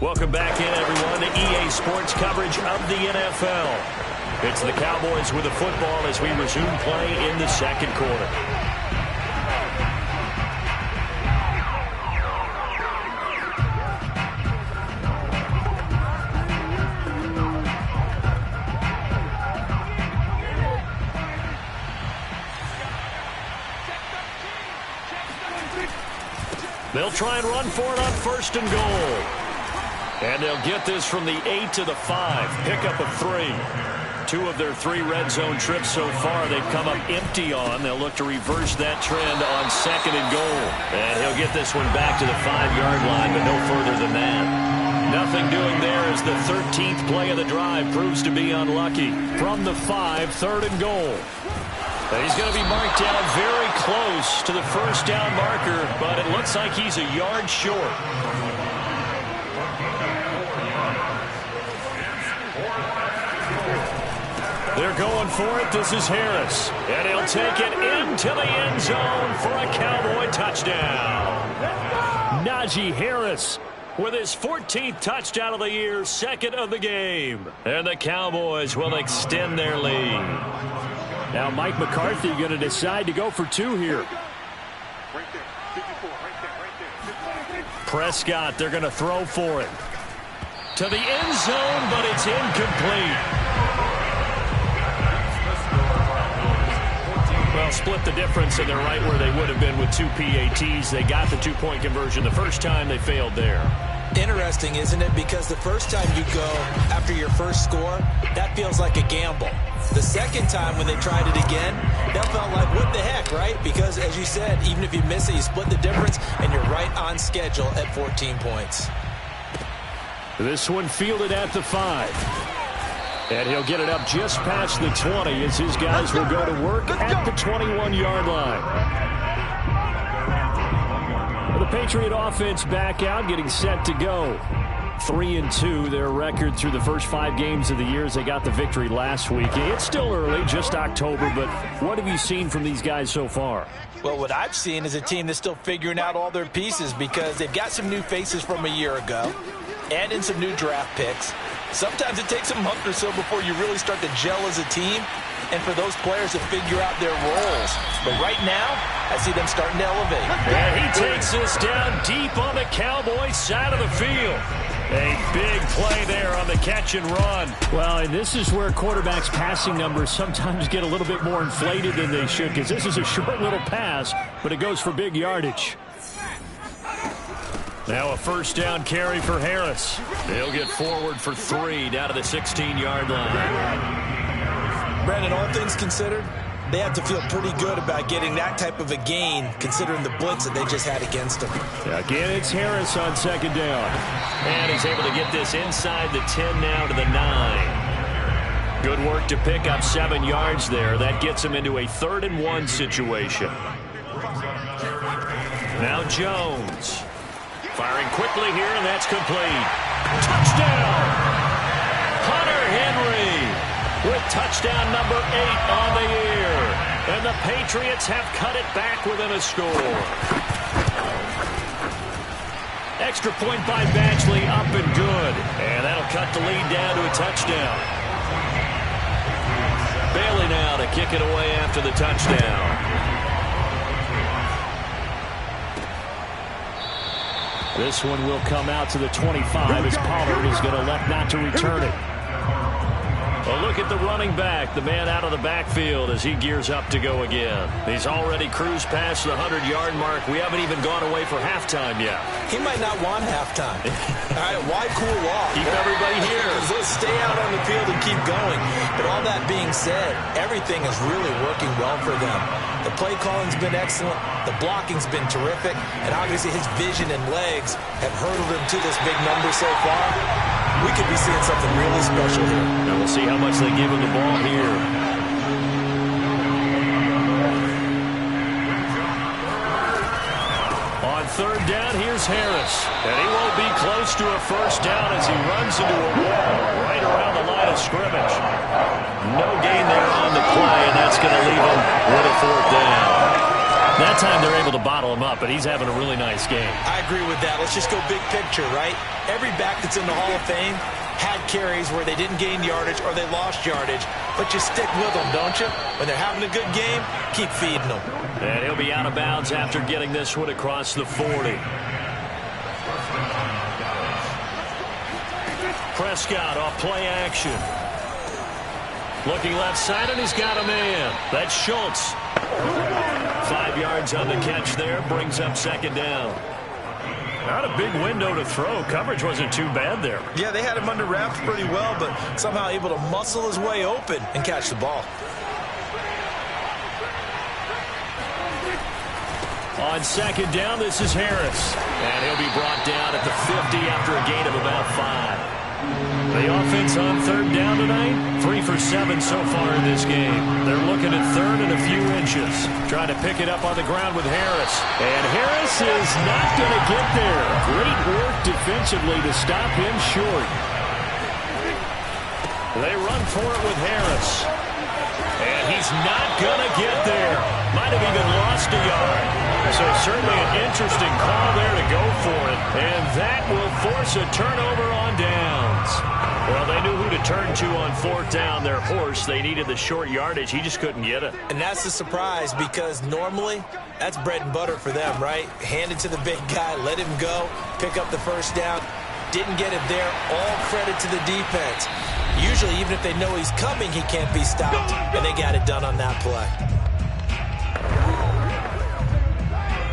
Welcome back in, everyone, to EA Sports coverage of the NFL. It's the Cowboys with the football as we resume play in the second quarter. They'll try and run for it on 1st and goal. And they'll get this from the 8 to the 5. Pickup of 3. 2 of their 3 red zone trips so far they've come up empty on. They'll look to reverse that trend on 2nd and goal. And he'll get this one back to the 5-yard line, but no further than that. Nothing doing there as the 13th play of the drive proves to be unlucky. From the 5, 3rd and goal. He's going to be marked down very close to the first down marker, but it looks like he's a yard short. They're going for it. This is Harris. And he'll take it into the end zone for a Cowboy touchdown. Najee Harris with his 14th touchdown of the year, 2nd of the game. And the Cowboys will extend their lead. Now Mike McCarthy going to decide to go for 2 here. Prescott, they're going to throw for it. To the end zone, but it's incomplete. Well, split the difference, and they're right where they would have been with 2 PATs. They got the 2-point conversion the first time. They failed there. Interesting, isn't it? Because the first time you go after your first score, that feels like a gamble. The second time when they tried it again, that felt like, what the heck, right? Because, as you said, even if you miss it, you split the difference, and you're right on schedule at 14 points. This one fielded at the 5. And he'll get it up just past the 20 as his guys will go to work at the 21-yard line. The Patriot offense back out, getting set to go. 3-2, their record through the first 5 games of the year as they got the victory last week. It's still early, just October, but what have you seen from these guys so far? Well, what I've seen is a team that's still figuring out all their pieces because they've got some new faces from a year ago and in some new draft picks. Sometimes it takes a month or so before you really start to gel as a team and for those players to figure out their roles. But right now, I see them starting to elevate. And he takes this down deep on the Cowboys side of the field. A big play there on the catch and run. Well, and this is where quarterbacks' passing numbers sometimes get a little bit more inflated than they should because this is a short little pass, but it goes for big yardage. Now a first down carry for Harris. He'll get forward for 3 down to the 16-yard line. Brandon, all things considered, they have to feel pretty good about getting that type of a gain considering the blitz that they just had against them. Again, it's Harris on 2nd down. And he's able to get this inside the 10 now to the 9. Good work to pick up 7 yards there. That gets him into a 3rd and 1 situation. Now Jones. Firing quickly here, and that's complete. Touchdown! Hunter Henry with touchdown number 8 on the year. And the Patriots have cut it back within a score. Extra point by Batchley, up and good. And that'll cut the lead down to a touchdown. Bailey now to kick it away after the touchdown. This one will come out to the 25 as Pollard is going to elect not to return it. A look at the running back, the man out of the backfield as he gears up to go again. He's already cruised past the 100-yard mark. We haven't even gone away for halftime yet. He might not want halftime. All right, why cool off? Keep everybody here. Let's stay out on the field and keep going. But all that being said, everything is really working well for them. The play calling's been excellent. The blocking's been terrific. And obviously his vision and legs have hurdled him to this big number so far. We could be seeing something really special here. And we'll see how much they give him the ball here. On 3rd down, here's Harris. And he won't be close to a first down as he runs into a wall right around the line of scrimmage. No gain there on the play, and that's going to leave him with a 4th down. That time they're able to bottle him up, but he's having a really nice game. I agree with that. Let's just go big picture, right? Every back that's in the Hall of Fame had carries where they didn't gain yardage or they lost yardage, but you stick with them, don't you? When they're having a good game, keep feeding them. And he'll be out of bounds after getting this one across the 40. Prescott off play action. Looking left side, and he's got a man. That's Schultz. 5 yards on the catch there, brings up second down. Not a big window to throw. Coverage wasn't too bad there. Yeah, they had him under wraps pretty well, but somehow able to muscle his way open and catch the ball. On second down, this is Harris. And he'll be brought down at the 50 after a gain of about 5. The offense on third down tonight, 3 for 7 so far in this game. They're looking at third and a few inches. Trying to pick it up on the ground with Harris. And Harris is not going to get there. Great work defensively to stop him short. They run for it with Harris. And he's not going to get there. Might have even lost a yard. So certainly an interesting call there to go for it. And that will force a turnover on downs. Well, they knew who to turn to on fourth down. Their horse, they needed the short yardage. He just couldn't get it. And that's the surprise, because normally that's bread and butter for them, right? Hand it to the big guy, let him go, pick up the first down. Didn't get it there. All credit to the defense. Usually, even if they know he's coming, he can't be stopped. And they got it done on that play.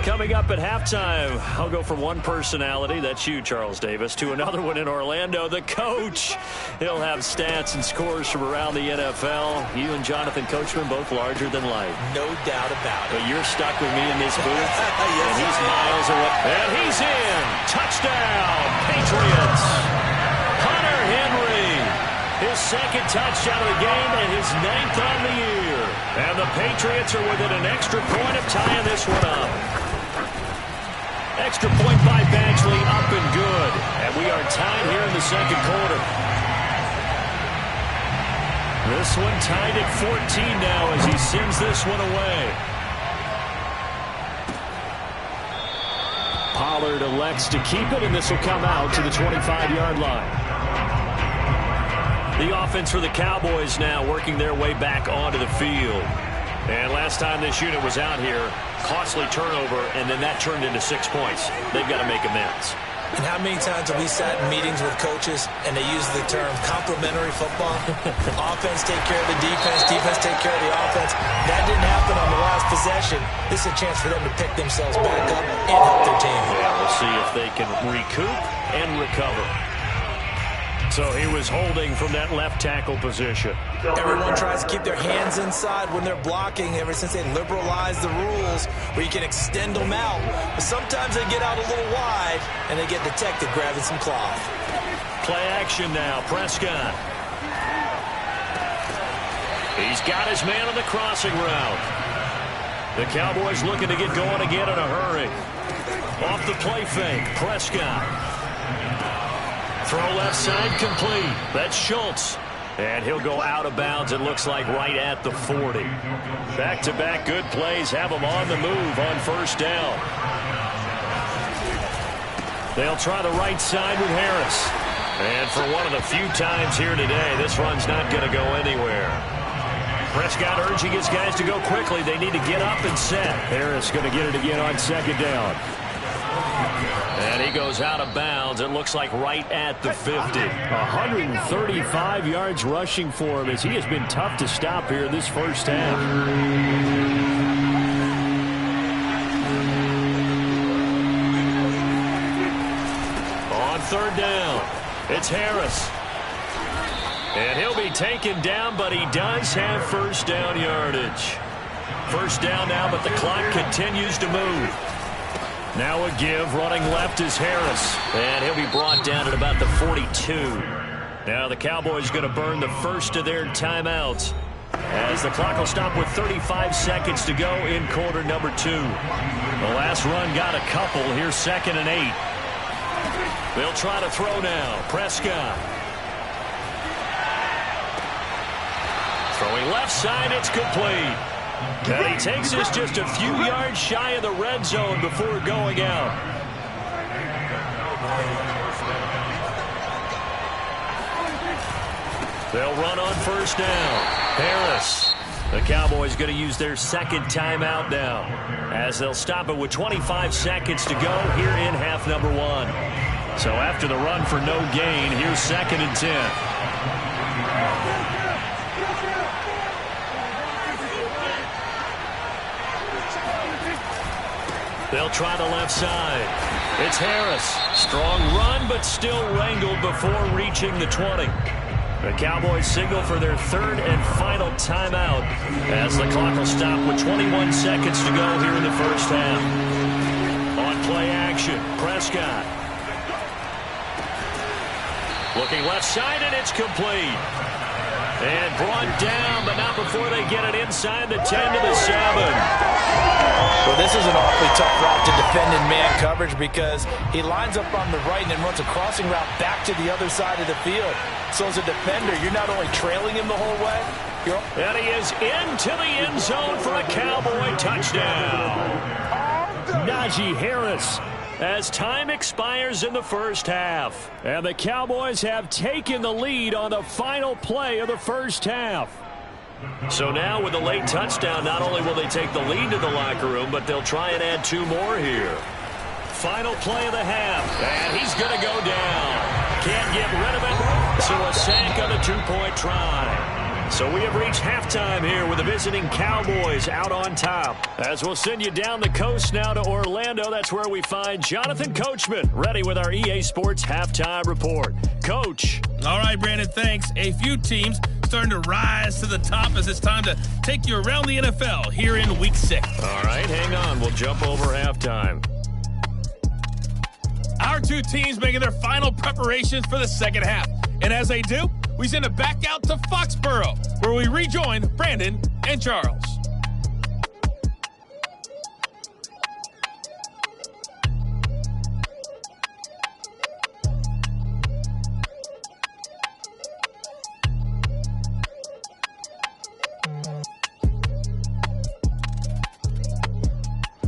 Coming up at halftime, I'll go from one personality, that's you, Charles Davis, to another one in Orlando, the coach. He'll have stats and scores from around the NFL. You and Jonathan Coachman, both larger than life. No doubt about it. But you're stuck with me in this booth, yes, and he's miles away. And he's in. Touchdown, Patriots. Hunter Henry. His second touchdown of the game and his 9th on the year. And the Patriots are within an extra point of tying this one up. Extra point by Badgley, up and good. And we are tied here in the second quarter. This one tied at 14 now as he sends this one away. Pollard elects to keep it, and this will come out to the 25-yard line. The offense for the Cowboys now working their way back onto the field. And last time this unit was out here, costly turnover, and then that turned into 6 points. They've got to make amends. And how many times have we sat in meetings with coaches and they use the term complementary football? Offense take care of the defense, defense take care of the offense. That didn't happen on the last possession. This is a chance for them to pick themselves back up and help their team. Yeah, we'll see if they can recoup and recover. So he was holding from that left tackle position. Everyone tries to keep their hands inside when they're blocking ever since they liberalized the rules where you can extend them out. But sometimes they get out a little wide and they get detected grabbing some cloth. Play action now, Prescott. He's got his man on the crossing route. The Cowboys looking to get going again in a hurry. Off the play fake, Prescott. Throw left side complete. That's Schultz. And he'll go out of bounds, it looks like, right at the 40. Back-to-back good plays have him on the move on first down. They'll try the right side with Harris. And for one of the few times here today, this run's not going to go anywhere. Prescott urging his guys to go quickly. They need to get up and set. Harris going to get it again on second down. And he goes out of bounds, it looks like right at the 50. 135 yards rushing for him as he has been tough to stop here this first half. On third down, it's Harris. And he'll be taken down, but he does have first down yardage. First down now, but the clock continues to move. Now a give, running left is Harris. And he'll be brought down at about the 42. Now the Cowboys going to burn the first of their timeouts as the clock will stop with 35 seconds to go in quarter number 2. The last run got a couple. Here's 2nd and 8. They'll try to throw now. Prescott. Throwing left side, it's complete. And he takes this just a few yards shy of the red zone before going out. They'll run on first down. Harris. The Cowboys going to use their second timeout now, as they'll stop it with 25 seconds to go here in half number 1. So after the run for no gain, here's 2nd and 10. They'll try the left side. It's Harris. Strong run, but still wrangled before reaching the 20. The Cowboys signal for their 3rd and final timeout as the clock will stop with 21 seconds to go here in the first half. On play action, Prescott. Looking left side, and it's complete. And brought down, but not before they get it inside the 10 to the 7. Well, this is an awfully tough route to defend in man coverage because he lines up on the right and then runs a crossing route back to the other side of the field. So as a defender, you're not only trailing him the whole way, and he is into the end zone for a Cowboy touchdown. Najee Harris, as time expires in the first half. And the Cowboys have taken the lead on the final play of the first half. So now with a late touchdown, not only will they take the lead to the locker room, but they'll try and add 2 more here. Final play of the half, and he's going to go down. Can't get rid of it, so a sack on a 2-point try. So we have reached halftime here with the visiting Cowboys out on top. As we'll send you down the coast now to Orlando, that's where we find Jonathan Coachman, ready with our EA Sports Halftime Report. Coach. All right, Brandon, thanks. A few teams starting to rise to the top as it's time to take you around the NFL here in Week 6. All right, hang on. We'll jump over halftime. Our 2 teams making their final preparations for the second half. And as they do, we send it back out to Foxborough, where we rejoin Brandon and Charles.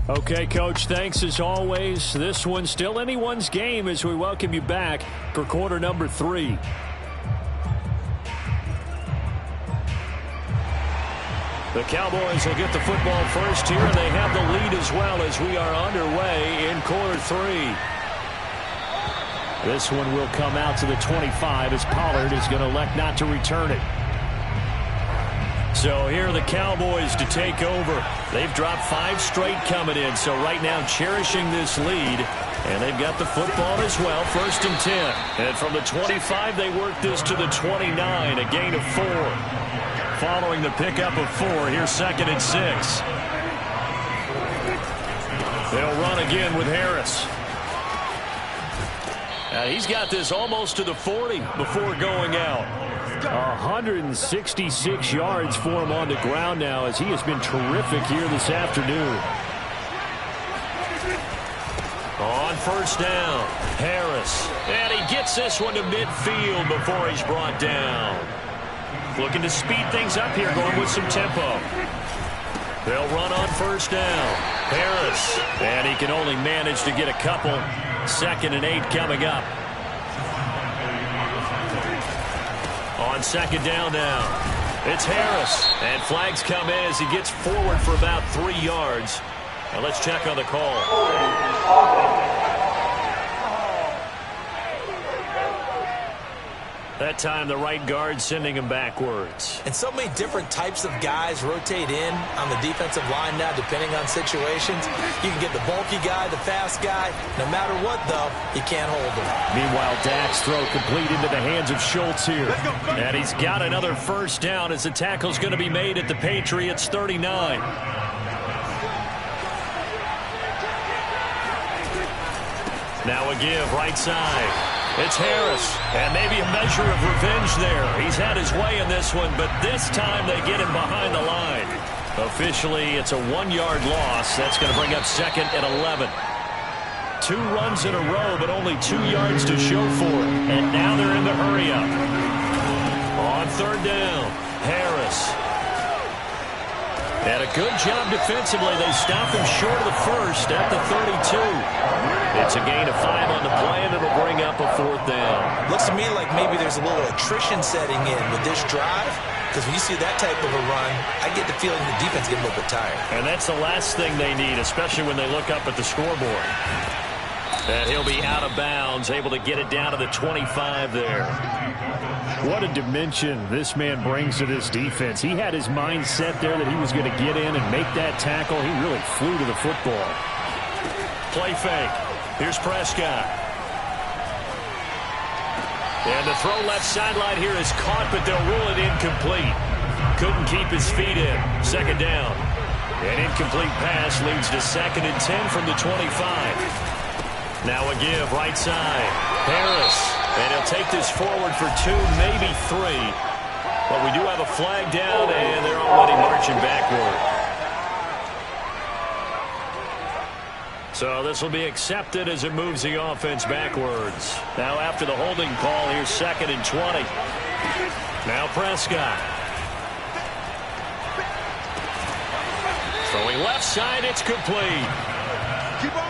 Okay, Coach, thanks as always. This one's still anyone's game as we welcome you back for quarter number 3. The Cowboys will get the football first here, and they have the lead as well as we are underway in quarter 3. This one will come out to the 25 as Pollard is going to elect not to return it. So here are the Cowboys to take over. They've dropped 5 straight coming in, so right now cherishing this lead. And they've got the football as well, 1st and 10. And from the 25, they work this to the 29, a gain of 4. Following the pickup of 4, here's 2nd and 6. They'll run again with Harris. He's got this almost to the 40 before going out. 166 yards for him on the ground now as he has been terrific here this afternoon. On first down, Harris. And he gets this one to midfield before he's brought down. Looking to speed things up here, going with some tempo. They'll run on first down. Harris. And he can only manage to get a couple. 2nd and 8 coming up. On 2nd down now, it's Harris. And flags come in as he gets forward for about 3 yards. Now let's check on the call. That time the right guard sending him backwards. And so many different types of guys rotate in on the defensive line now depending on situations. You can get the bulky guy, the fast guy. No matter what, though, you can't hold him. Meanwhile, Dak's throw complete into the hands of Schultz here. And he's got another first down as the tackle's going to be made at the Patriots' 39. Now a give, right side. It's Harris, and maybe a measure of revenge there. He's had his way in this one, but this time they get him behind the line. Officially, it's a 1-yard loss. That's going to bring up 2nd and 11. 2 runs in a row, but only 2 yards to show for it. And now they're in the hurry up. On 3rd down, Harris. And a good job defensively. They stop him short of the first at the 32. It's a gain of 5 on the play, and it'll bring up a 4th down. Looks to me like maybe there's a little attrition setting in with this drive, because when you see that type of a run, I get the feeling the defense gets a little bit tired. And that's the last thing they need, especially when they look up at the scoreboard. And he'll be out of bounds, able to get it down to the 25 there. What a dimension this man brings to this defense. He had his mind set there that he was going to get in and make that tackle. He really flew to the football. Play fake. Here's Prescott. And the throw left sideline here is caught, but they'll rule it incomplete. Couldn't keep his feet in. 2nd down. An incomplete pass leads to 2nd and 10 from the 25. Now a give, right side. Harris. And he'll take this forward for 2, maybe 3. But we do have a flag down, and they're already marching backward. So this will be accepted as it moves the offense backwards. Now after the holding call, here's 2nd and 20. Now Prescott. Throwing left side, it's complete.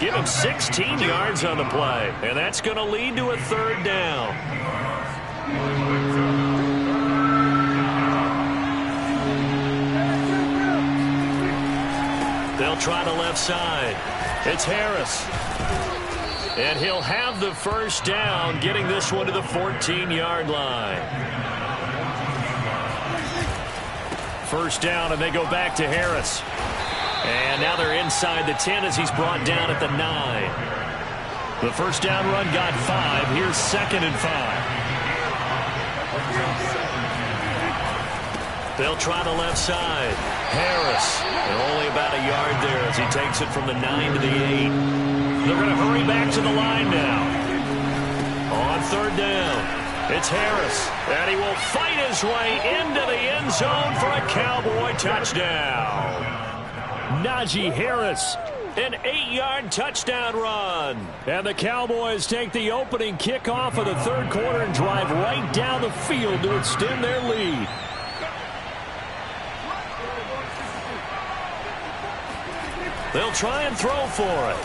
Give him 16 yards on the play, and that's going to lead to a 3rd down. They'll try the left side. It's Harris. And he'll have the 1st down, getting this one to the 14-yard line. 1st down, and they go back to Harris. And now they're inside the 10 as he's brought down at the 9. The 1st down run got 5. Here's 2nd and 5. They'll try the left side. Harris. And only about a yard there as he takes it from the 9 to the 8. They're going to hurry back to the line now. On 3rd down, it's Harris. And he will fight his way into the end zone for a Cowboy touchdown. Najee Harris. An 8-yard touchdown run. And the Cowboys take the opening kickoff of the 3rd quarter and drive right down the field to extend their lead. They'll try and throw for it.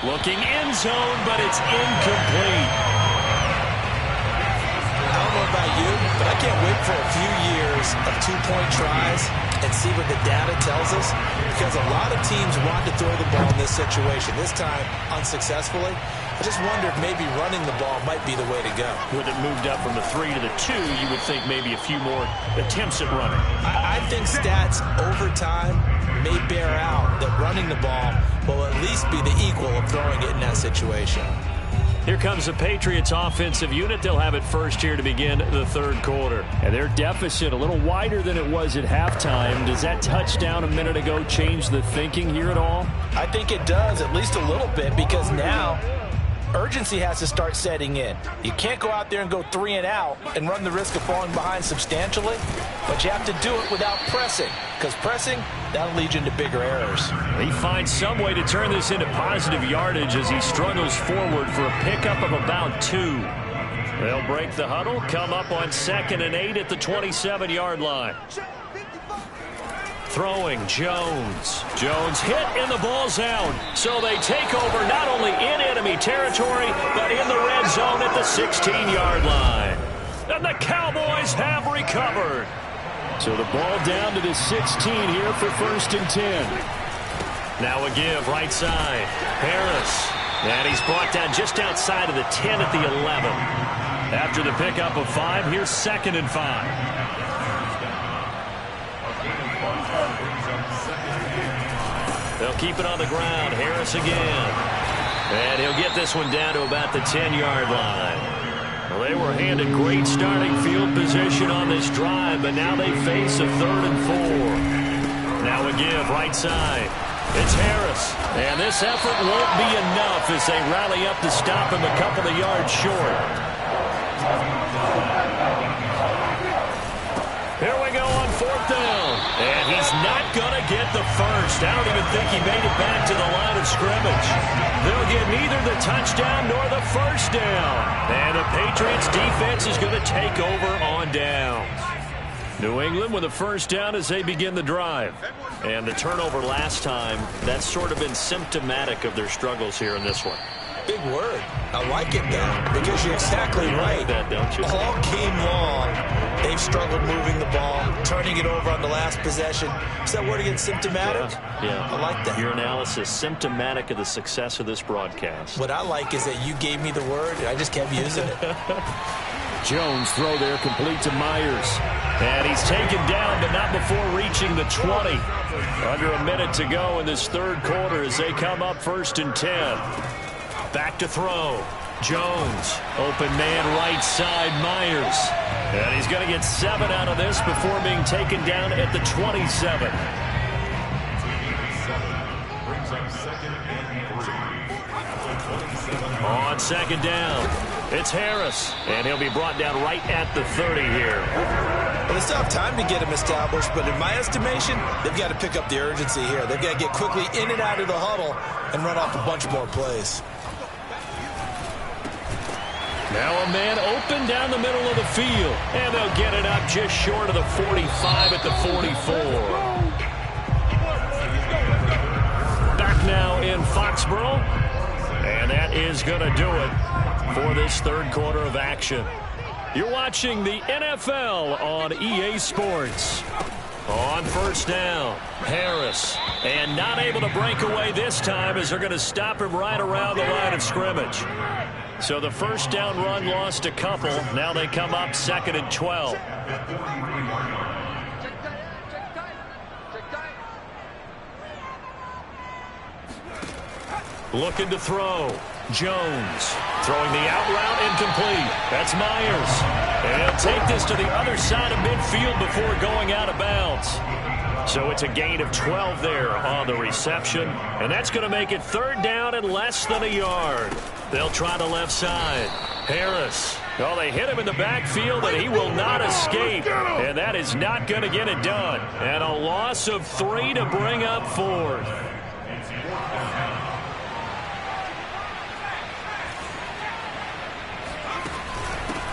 Looking end zone, but it's incomplete. I don't know about you, but I can't wait for a few years of 2-point tries and see what the data tells us, because a lot of teams want to throw the ball in this situation. This time, unsuccessfully. I just wonder if maybe running the ball might be the way to go. With it moved up from the 3 to the 2, you would think maybe a few more attempts at running. I think stats over time may bear out that running the ball will at least be the equal of throwing it in that situation. Here comes the Patriots offensive unit. They'll have it first here to begin the 3rd quarter. And their deficit a little wider than it was at halftime. Does that touchdown a minute ago change the thinking here at all? I think it does, at least a little bit, because now urgency has to start setting in. You can't go out there and go 3 and out and run the risk of falling behind substantially, but you have to do it without pressing, because pressing, that'll lead you into bigger errors. He finds some way to turn this into positive yardage as he struggles forward for a pickup of about 2. They'll break the huddle, come up on 2nd and 8 at the 27-yard line. Throwing, Jones. Jones hit and the ball's out. So they take over not only in enemy territory, but in the red zone at the 16-yard line. And the Cowboys have recovered. So the ball down to the 16 here for 1st and 10. Now a give, right side. Harris. And he's brought down just outside of the 10 at the 11. After the pickup of 5, here's 2nd and 5. They'll keep it on the ground. Harris again. And he'll get this one down to about the 10-yard line. Well, they were handed great starting field position on this drive, but now they face a 3rd and 4. Now a give, right side. It's Harris. And this effort won't be enough as they rally up to stop him a couple of yards short. Here we go on 4th down. And he's not going to get the first. I don't even think he made it back to the line of scrimmage. They'll get neither the touchdown nor the first down. And the Patriots defense is going to take over on downs. New England with a first down as they begin the drive. And the turnover last time, that's sort of been symptomatic of their struggles here in this one. Big word. I like it, though, because you're exactly right. That, don't you? All game long, they've struggled moving the ball, turning it over on the last possession. Is that word again, symptomatic? Yeah. I like that. Your analysis, symptomatic of the success of this broadcast. What I like is that you gave me the word, and I just kept using it. Jones throw there complete to Myers. And he's taken down, but not before reaching the 20. Under a minute to go in this third quarter as they come up 1st and 10. Back to throw. Jones. Open man right side, Myers. And he's going to get 7 out of this before being taken down at the 27. On second down, it's Harris. And he'll be brought down right at the 30 here. Well, they still have time to get him established, but in my estimation, they've got to pick up the urgency here. They've got to get quickly in and out of the huddle and run off a bunch more plays. Now a man open down the middle of the field. And they'll get it up just short of the 45 at the 44. Back now in Foxborough. And that is going to do it for this third quarter of action. You're watching the NFL on EA Sports. On first down, Harris. And not able to break away this time as they're going to stop him right around the line of scrimmage. So the first down run lost a couple. Now they come up 2nd and 12. Looking to throw. Jones throwing the out route incomplete. That's Myers. And he'll take this to the other side of midfield before going out of bounds. So it's a gain of 12 there on the reception. And that's going to make it 3rd down and less than a yard. They'll try the left side. Harris. Oh, they hit him in the backfield, and he will not escape. And that is not going to get it done. And a loss of 3 to bring up 4th.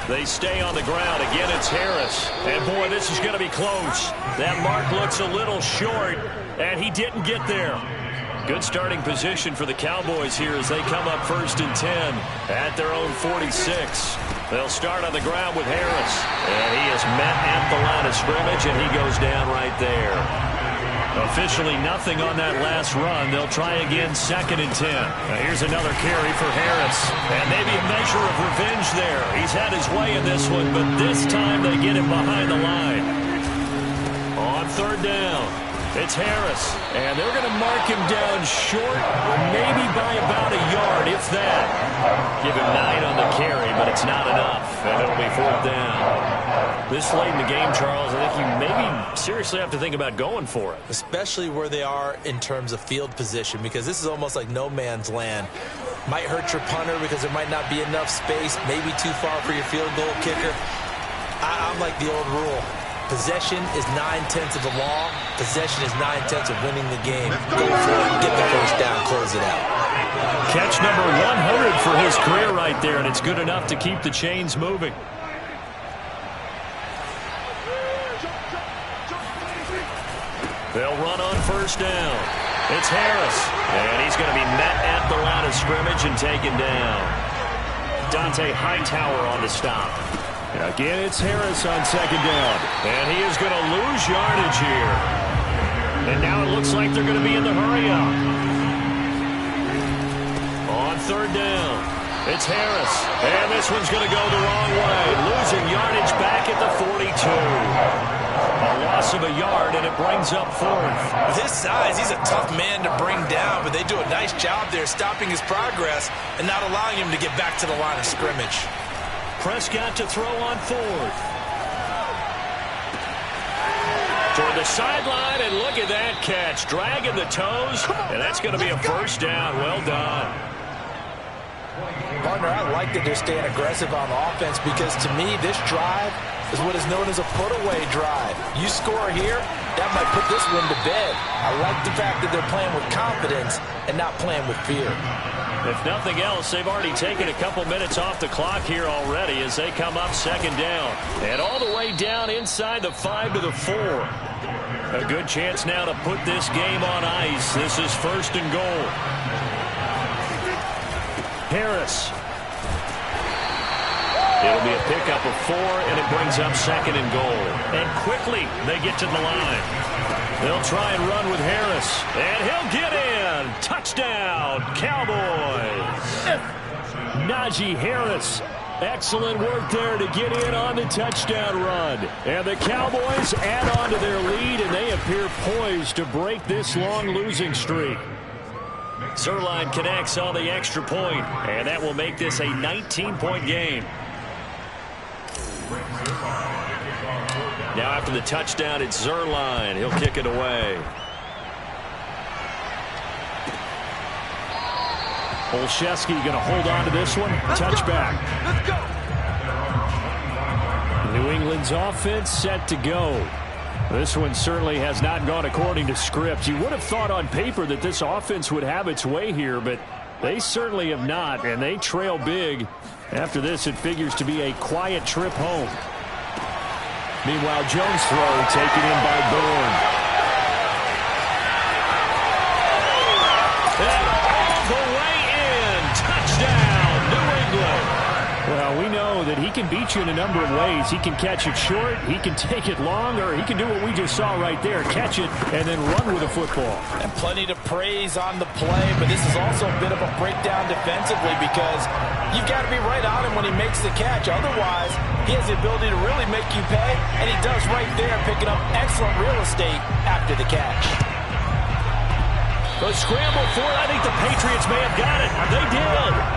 They stay on the ground. Again, it's Harris. And, boy, this is going to be close. That mark looks a little short, and he didn't get there. Good starting position for the Cowboys here as they come up 1st and 10 at their own 46. They'll start on the ground with Harris. And he is met at the line of scrimmage, and he goes down right there. Officially nothing on that last run. They'll try again 2nd and 10. Now here's another carry for Harris. And maybe a measure of revenge there. He's had his way in this one, but this time they get him behind the line. On 3rd down, it's Harris. And they're going to mark him down short, maybe by about a yard, if that. Give him 9 on the carry, but it's not enough. And it'll be 4th down. This late in the game, Charles, I think you maybe seriously have to think about going for it. Especially where they are in terms of field position, because this is almost like no man's land. Might hurt your punter because there might not be enough space, maybe too far for your field goal kicker. I'm like the old rule. Possession is 9/10 of the law. Possession is 9/10 of winning the game. Go for it, get the first down, close it out. Catch number 100 for his career right there, and it's good enough to keep the chains moving. They'll run on 1st down. It's Harris. And he's going to be met at the line of scrimmage and taken down. Dante Hightower on the stop. Again, it's Harris on 2nd down. And he is going to lose yardage here. And now it looks like they're going to be in the hurry-up. On 3rd down, it's Harris. And this one's going to go the wrong way. Losing yardage back at the 42. A loss of a yard, and it brings up 4th. With his size, he's a tough man to bring down, but they do a nice job there stopping his progress and not allowing him to get back to the line of scrimmage. Prescott to throw on 4th. Toward the sideline, and look at that catch. Dragging the toes, and that's going to be a first down. Well done. Partner, I like that they're staying aggressive on offense because, to me, this drive is what is known as a put-away drive. You score here, that might put this one to bed. I like the fact that they're playing with confidence and not playing with fear. If nothing else, they've already taken a couple minutes off the clock here already as they come up second down. And all the way down inside the 5 to the 4. A good chance now to put this game on ice. This is first and goal. Harris. It'll be a pickup of 4, and it brings up second and goal. And quickly, they get to the line. They'll try and run with Harris. And he'll get in. Touchdown, Cowboys. Najee Harris. Excellent work there to get in on the touchdown run. And the Cowboys add on to their lead, and they appear poised to break this long losing streak. Zerline connects on the extra point, and that will make this a 19-point game. Now after the touchdown, it's Zerline. He'll kick it away. Olszewski going to hold on to this one. Touchback. Let's go. New England's offense set to go. This one certainly has not gone according to script. You would have thought on paper that this offense would have its way here, but they certainly have not, and they trail big. After this, it figures to be a quiet trip home. Meanwhile, Jones' throw taken in by Bourne. And all the way in. Touchdown, New England. Well, we know that he can beat you in a number of ways. He can catch it short, he can take it long, or he can do what we just saw right there, catch it and then run with a football. And plenty to praise on the play, but this is also a bit of a breakdown defensively because you've got to be right on him when he makes the catch. Otherwise, he has the ability to really make you pay, and he does right there, picking up excellent real estate after the catch. The scramble for it. I think the Patriots may have got it. They did.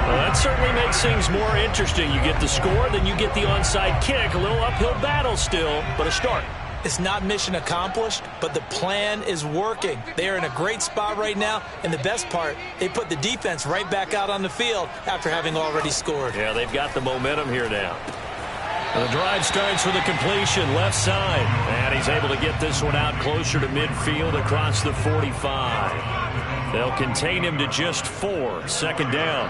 Well, that certainly makes things more interesting. You get the score, then you get the onside kick. A little uphill battle still, but a start. It's not mission accomplished, but the plan is working. They are in a great spot right now, and the best part, they put the defense right back out on the field after having already scored. Yeah, they've got the momentum here now. The drive starts with a completion, left side. And he's able to get this one out closer to midfield across the 45. They'll contain him to just 4. Second down.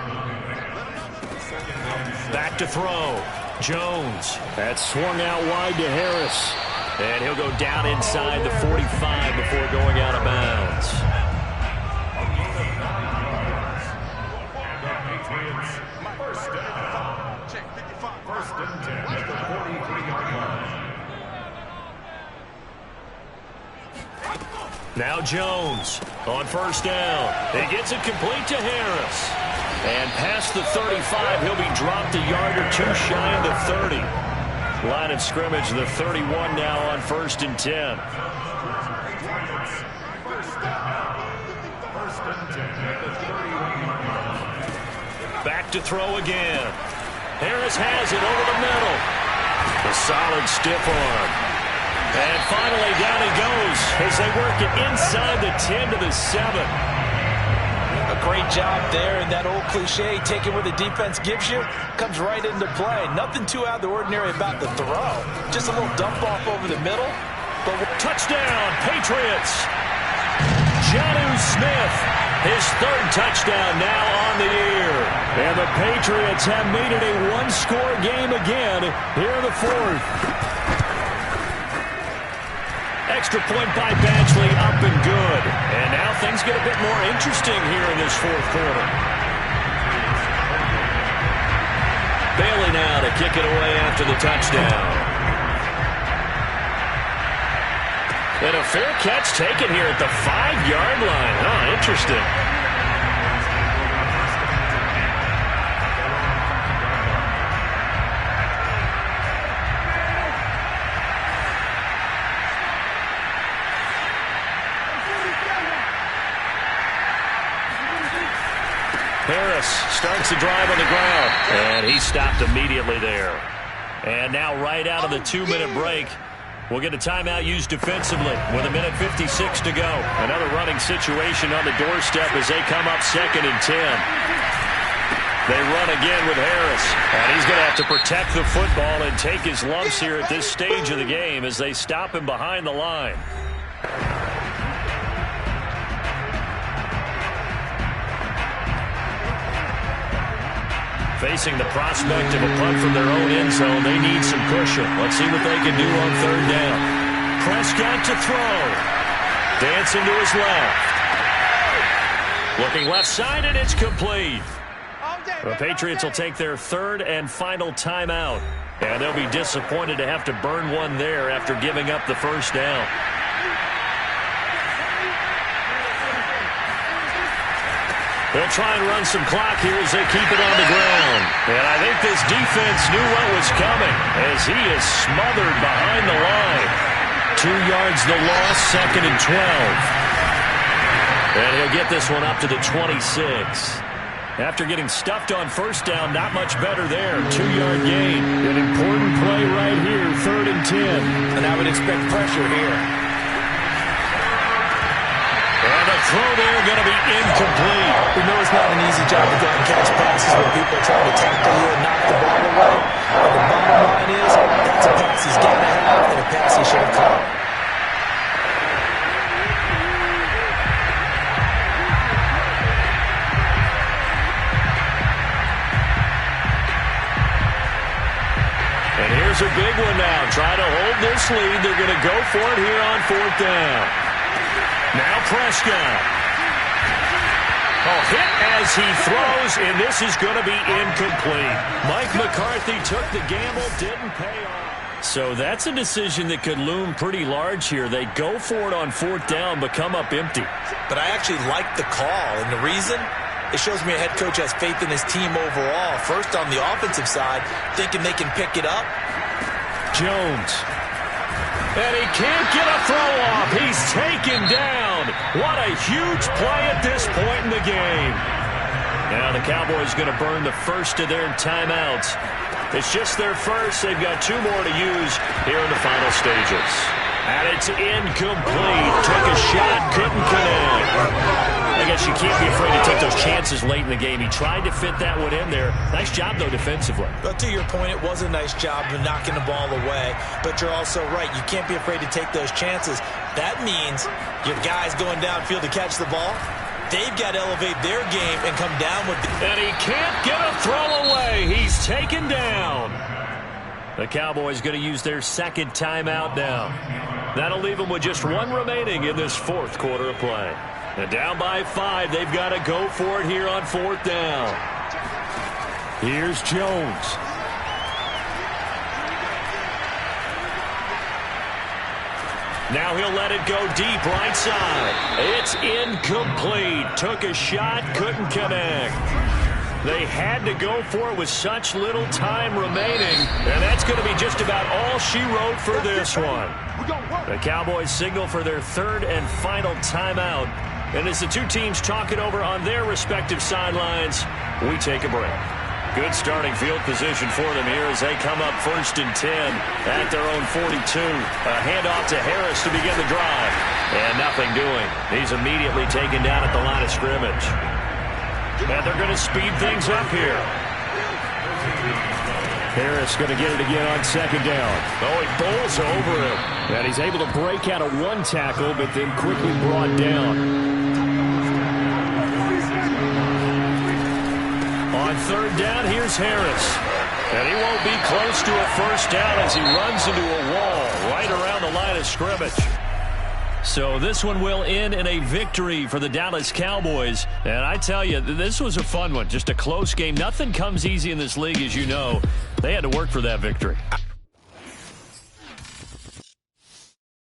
Back to throw. Jones. That swung out wide to Harris. And he'll go down inside the 45 before going out of bounds. Now Jones on first down. He gets it complete to Harris. And past the 35, he'll be dropped a yard or two shy of the 30. Line of scrimmage, the 31 now on first and 10. Back to throw again. Harris has it over the middle. A solid stiff arm. And finally down he goes as they work it inside the 10 to the 7. A great job there, and that old cliche, take it where the defense gives you, comes right into play. Nothing too out of the ordinary about the throw. Just a little dump off over the middle. But touchdown, Patriots. Jonnu Smith, his 3rd touchdown now on the year. And the Patriots have made it a one-score game again here in the 4th. Extra point by Badgley, up and good. And now things get a bit more interesting here in this 4th quarter. Bailey now to kick it away after the touchdown. And a fair catch taken here at the 5-yard line. Oh, interesting. Harris starts the drive on the ground, and he stopped immediately there. And now right out of the 2-minute break, we'll get a timeout used defensively with 1:56 to go. Another running situation on the doorstep as they come up 2nd and 10. They run again with Harris. And he's going to have to protect the football and take his lumps here at this stage of the game as they stop him behind the line. Facing the prospect of a punt from their own end zone, they need some cushion. Let's see what they can do on third down. Prescott to throw. Dancing to his left. Looking left side, and it's complete. The Patriots will take their third and final timeout. And they'll be disappointed to have to burn one there after giving up the first down. They'll try and run some clock here as they keep it on the ground. And I think this defense knew what was coming as he is smothered behind the line. 2 yards the loss, 2nd and 12. And he'll get this one up to the 26. After getting stuffed on first down, not much better there. 2-yard gain. An important play right here, 3rd and 10. And I would expect pressure here. And the throw there going to be incomplete. We know it's not an easy job to go and catch passes when people are trying to tackle you and knock the ball away. But the bottom line is, that's a pass he's got to have and a pass he should have caught. And here's a big one now. Trying to hold this lead. They're going to go for it here on 4th down. Now Prescott. Hit as he throws, and this is going to be incomplete. Mike McCarthy took the gamble, didn't pay off. So that's a decision that could loom pretty large here. They go for it on 4th down, but come up empty. But I actually like the call, and the reason? It shows me a head coach has faith in his team overall. First on the offensive side, thinking they can pick it up. Jones. And he can't get a throw off. He's taken down. What a huge play at this point in the game. Now the Cowboys going to burn the first of their timeouts. It's just their first. They've got 2 more to use here in the final stages. And it's incomplete. Took a shot, couldn't connect. I guess you can't be afraid to take those chances late in the game. He tried to fit that one in there. Nice job, though, defensively. But to your point, it was a nice job of knocking the ball away. But you're also right. You can't be afraid to take those chances. That means your guys going downfield to catch the ball, they've got to elevate their game and come down with it. And he can't get a throw away. He's taken down. The Cowboys going to use their 2nd timeout now. That'll leave them with just 1 remaining in this 4th quarter of play. And down by 5, they've got to go for it here on 4th down. Here's Jones. Now he'll let it go deep right side. It's incomplete. Took a shot, couldn't connect. They had to go for it with such little time remaining, and that's going to be just about all she wrote for this one. The Cowboys signal for their 3rd and final timeout. And as the 2 teams talk it over on their respective sidelines, we take a break. Good starting field position for them here as they come up 1st and 10 at their own 42. A handoff to Harris to begin the drive. And nothing doing. He's immediately taken down at the line of scrimmage. And they're going to speed things up here. Harris going to get it again on 2nd down. Oh, he bowls over him. And he's able to break out of 1 tackle, but then quickly brought down. On 3rd down, here's Harris. And he won't be close to a first down as he runs into a wall right around the line of scrimmage. So this one will end in a victory for the Dallas Cowboys. And I tell you, this was a fun one. Just a close game. Nothing comes easy in this league, as you know. They had to work for that victory.